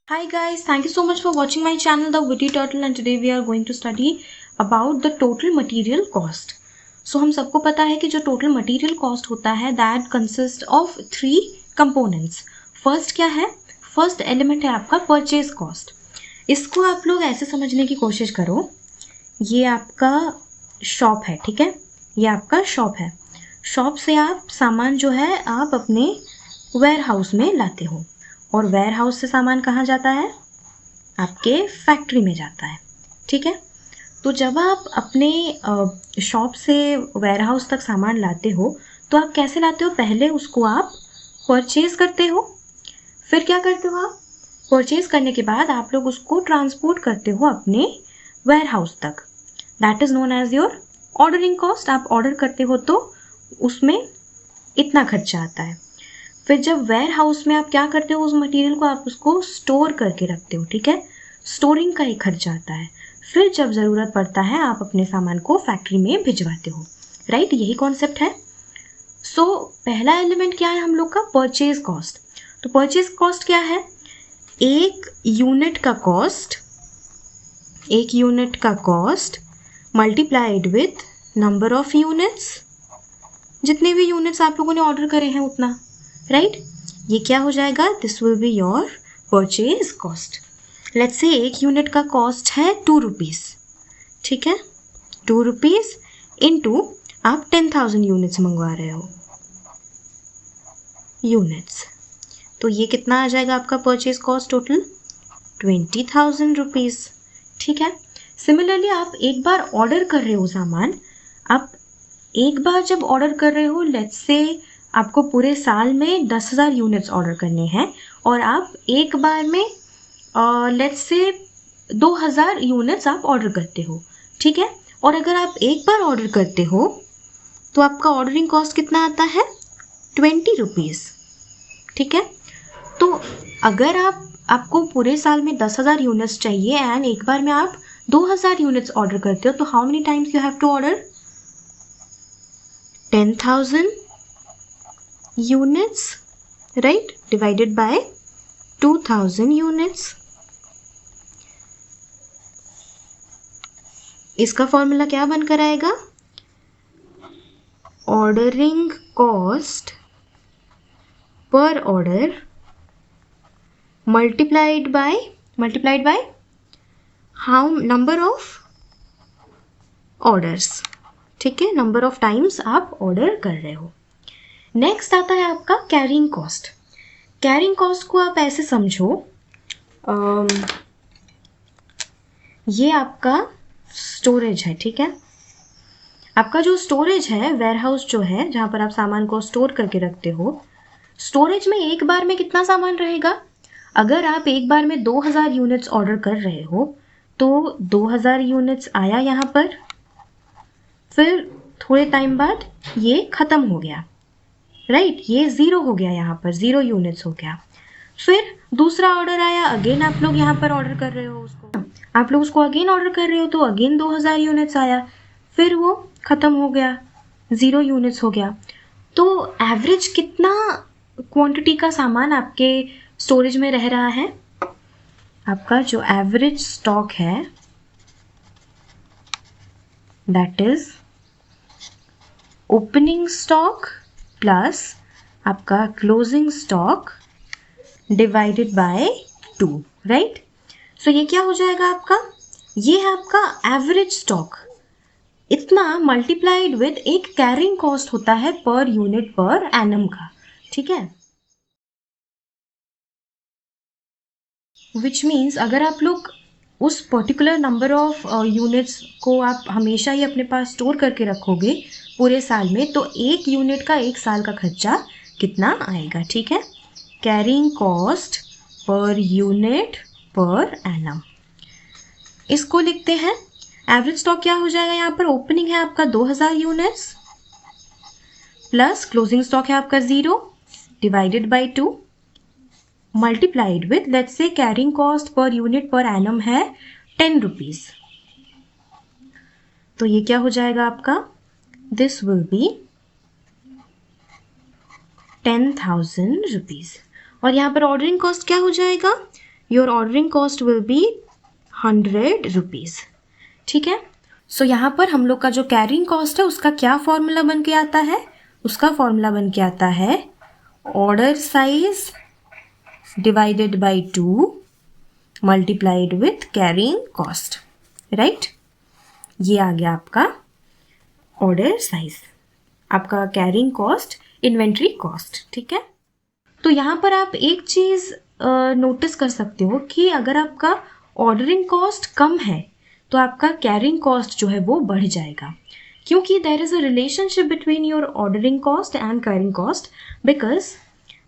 Hi guys, thank you so much for watching my channel The Witty Turtle and today we are going to study about the total material cost. So हम सबको पता है कि जो total material cost होता है that consists of three components. First क्या है? First element है आपका purchase cost. इसको आप लोग ऐसे समझने की कोशिश करो, ये आपका शॉप है, ठीक है, ये आपका शॉप है. शॉप से आप सामान जो है आप अपने वेयर हाउस में लाते हो और वेयर हाउस से सामान कहाँ जाता है? आपके फैक्ट्री में जाता है, ठीक है. तो जब आप अपने शॉप से वेयर हाउस तक सामान लाते हो तो आप कैसे लाते हो? पहले उसको आप परचेज करते हो, फिर क्या करते हो आप? परचेज करने के बाद आप लोग उसको ट्रांसपोर्ट करते हो अपने वेयर हाउस तक. That is known as your ordering cost. आप ऑर्डर करते हो तो उसमें इतना खर्चा आता है. फिर जब वेयर हाउस में आप क्या करते हो? उस मटेरियल को आप उसको स्टोर करके रखते हो, ठीक है. स्टोरिंग का एक खर्चा आता है. फिर जब ज़रूरत पड़ता है आप अपने सामान को फैक्ट्री में भिजवाते हो, राइट. यही कॉन्सेप्ट है. सो पहला एलिमेंट क्या है हम लोग का? Purchase cost. तो परचेज कॉस्ट क्या है? एक यूनिट का cost multiplied with number of units. जितने भी यूनिट्स आप लोगों ने ऑर्डर करे हैं उतना, राइट. ये क्या हो जाएगा? This will be your purchase cost. Let's say एक यूनिट का कॉस्ट है 2 रुपीज़, ठीक है. 2 रुपीज़ इंटू आप 10,000 यूनिट्स मंगवा रहे हो, यूनिट्स. तो ये कितना आ जाएगा आपका परचेज कॉस्ट टोटल? 20,000 रुपीज़, ठीक है. सिमिलरली आप एक बार ऑर्डर कर रहे हो सामान, आप एक बार जब ऑर्डर कर रहे हो, लेट्स से आपको पूरे साल में 10,000 यूनिट्स ऑर्डर करने हैं और आप एक बार में लेट्स से 2,000 यूनिट्स आप ऑर्डर करते हो, ठीक है. और अगर आप एक बार ऑर्डर करते हो तो आपका ऑर्डरिंग कॉस्ट कितना आता है? 20 रुपीज़, ठीक है. तो अगर आपको पूरे साल में 10,000 यूनिट्स चाहिए एंड एक बार में आप 2,000 यूनिट्स ऑर्डर करते हो तो how many times you have to order? 10,000 units, right, divided by 2,000 units. इसका फॉर्मूला क्या बनकर आएगा? Ordering cost per order multiplied by how number of orders, ठीक है, नंबर ऑफ टाइम्स आप ऑर्डर कर रहे हो. नेक्स्ट आता है आपका कैरिंग कॉस्ट. कैरिंग कॉस्ट को आप ऐसे समझो, ये आपका स्टोरेज है, ठीक है. आपका जो स्टोरेज है, वेयर हाउस जो है जहाँ पर आप सामान को स्टोर करके रखते हो, स्टोरेज में एक बार में कितना सामान रहेगा? अगर आप एक बार में 2,000 यूनिट्स ऑर्डर कर रहे हो तो 2,000 यूनिट्स आया यहाँ पर, फिर थोड़े टाइम बाद ये ख़त्म हो गया, राइट. ये ज़ीरो हो गया, यहाँ पर 0 यूनिट्स हो गया. फिर दूसरा ऑर्डर आया, अगेन आप लोग यहाँ पर ऑर्डर कर रहे हो उसको, आप लोग उसको अगेन ऑर्डर कर रहे हो तो अगेन 2,000 यूनिट्स आया, फिर वो ख़त्म हो गया, 0 यूनिट्स हो गया. तो एवरेज कितना क्वांटिटी का सामान आपके स्टोरेज में रह रहा है? आपका जो एवरेज स्टॉक है that is opening stock plus आपका closing stock divided by 2, right. So ये क्या हो जाएगा आपका? ये है आपका एवरेज स्टॉक. इतना मल्टीप्लाइड विद एक कैरिंग कॉस्ट होता है पर यूनिट पर एनम का, ठीक है. विच मीन्स अगर आप लोग उस पर्टिकुलर नंबर ऑफ यूनिट्स को आप हमेशा ही अपने पास स्टोर करके रखोगे पूरे साल में, तो एक यूनिट का एक साल का खर्चा कितना आएगा, ठीक है. Carrying cost per unit per annum. इसको लिखते हैं. एवरेज स्टॉक क्या हो जाएगा यहाँ पर? ओपनिंग है आपका 2,000 यूनिट्स प्लस क्लोजिंग स्टॉक है आपका 0 divided by 2 multiplied with let's say carrying cost per unit per annum है 10 रुपीज़. तो ये क्या हो जाएगा आपका? This will be 10,000 rupees. और यहाँ पर ऑर्डरिंग कॉस्ट क्या हो जाएगा? Your ordering cost will be 100 rupees. ठीक है, सो यहाँ पर हम लोग का जो कैरिंग कॉस्ट है उसका क्या फॉर्मूला बन के आता है, उसका फॉर्मूला बन के आता है order size divided by 2 multiplied with carrying cost, right. ये आ गया आपका ऑर्डर साइज, आपका कैरिंग कॉस्ट, इन्वेंट्री कॉस्ट। ठीक है, तो यहाँ पर आप एक चीज़ नोटिस कर सकते हो कि अगर आपका ऑर्डरिंग कॉस्ट कम है तो आपका कैरिंग कॉस्ट जो है वो बढ़ जाएगा, क्योंकि there is a relationship between your ordering cost and carrying cost. Because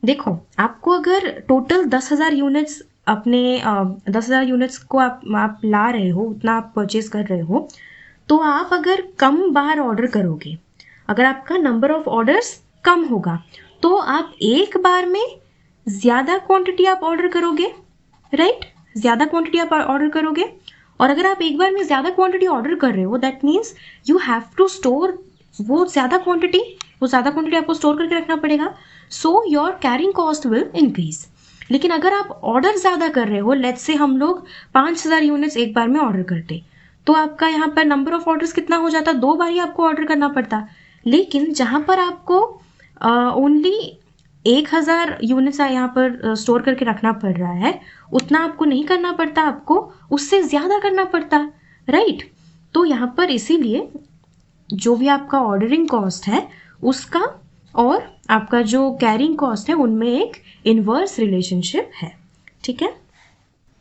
देखो, आपको अगर टोटल 10,000 यूनिट्स अपने 10,000 यूनिट्स को आप ला रहे हो, उतना आप परचेज कर रहे हो, तो आप अगर कम बार ऑर्डर करोगे, अगर आपका नंबर ऑफ ऑर्डर्स कम होगा, तो आप एक बार में ज़्यादा क्वांटिटी आप ऑर्डर करोगे, राइट, ज़्यादा क्वांटिटी आप ऑर्डर करोगे। और अगर आप एक बार में ज़्यादा क्वांटिटी ऑर्डर कर रहे हो, that means you have to store वो ज़्यादा क्वांटिटी आपको स्टोर करके रखना पड़ेगा, so your carrying cost will increase. लेकिन अगर आप ऑर्डर ज़्यादा कर रहे हो, लेट्स से हम लोग 5,000 यूनिट्स एक बार में ऑर्डर करते, तो आपका यहाँ पर नंबर ऑफ ऑर्डर्स कितना हो जाता, 2 बार ही आपको ऑर्डर करना पड़ता। लेकिन जहाँ पर आपको ओनली 1,000 यूनिट्स यहाँ पर स्टोर करके रखना पड़ रहा है, उतना आपको नहीं करना पड़ता, आपको उससे ज़्यादा करना पड़ता, राइट। तो यहाँ पर इसीलिए जो भी आपका ऑर्डरिंग कॉस्ट है उसका और आपका जो कैरिंग कॉस्ट है उनमें एक इन्वर्स रिलेशनशिप है। ठीक है,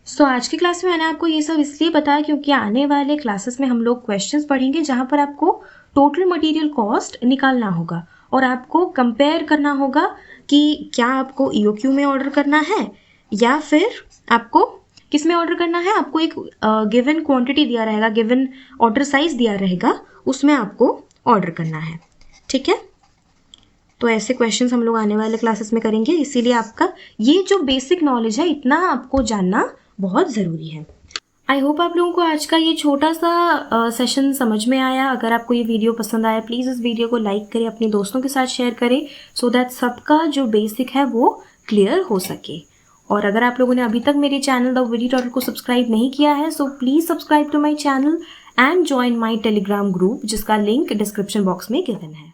सो आज की क्लास में मैंने आपको ये सब इसलिए बताया क्योंकि आने वाले क्लासेस में हम लोग क्वेश्चंस पढ़ेंगे जहाँ पर आपको टोटल मटेरियल कॉस्ट निकालना होगा और आपको कंपेयर करना होगा कि क्या आपको EOQ में ऑर्डर करना है या फिर आपको किस में ऑर्डर करना है। आपको एक गिवन क्वांटिटी दिया रहेगा, गिवन ऑर्डर साइज दिया रहेगा, उसमें आपको ऑर्डर करना है। ठीक है, तो ऐसे क्वेश्चंस हम लोग आने वाले क्लासेस में करेंगे, इसीलिए आपका ये जो बेसिक नॉलेज है इतना आपको जानना बहुत ज़रूरी है। आई होप आप लोगों को आज का ये छोटा सा सेशन समझ में आया। अगर आपको ये वीडियो पसंद आया, प्लीज़ इस वीडियो को लाइक करें, अपने दोस्तों के साथ शेयर करें, सो दैट सबका जो बेसिक है वो क्लियर हो सके। और अगर आप लोगों ने अभी तक मेरे चैनल द विटी टॉटल को सब्सक्राइब नहीं किया है, so please subscribe to my channel and join my Telegram group, जिसका लिंक डिस्क्रिप्शन बॉक्स में गिवन है।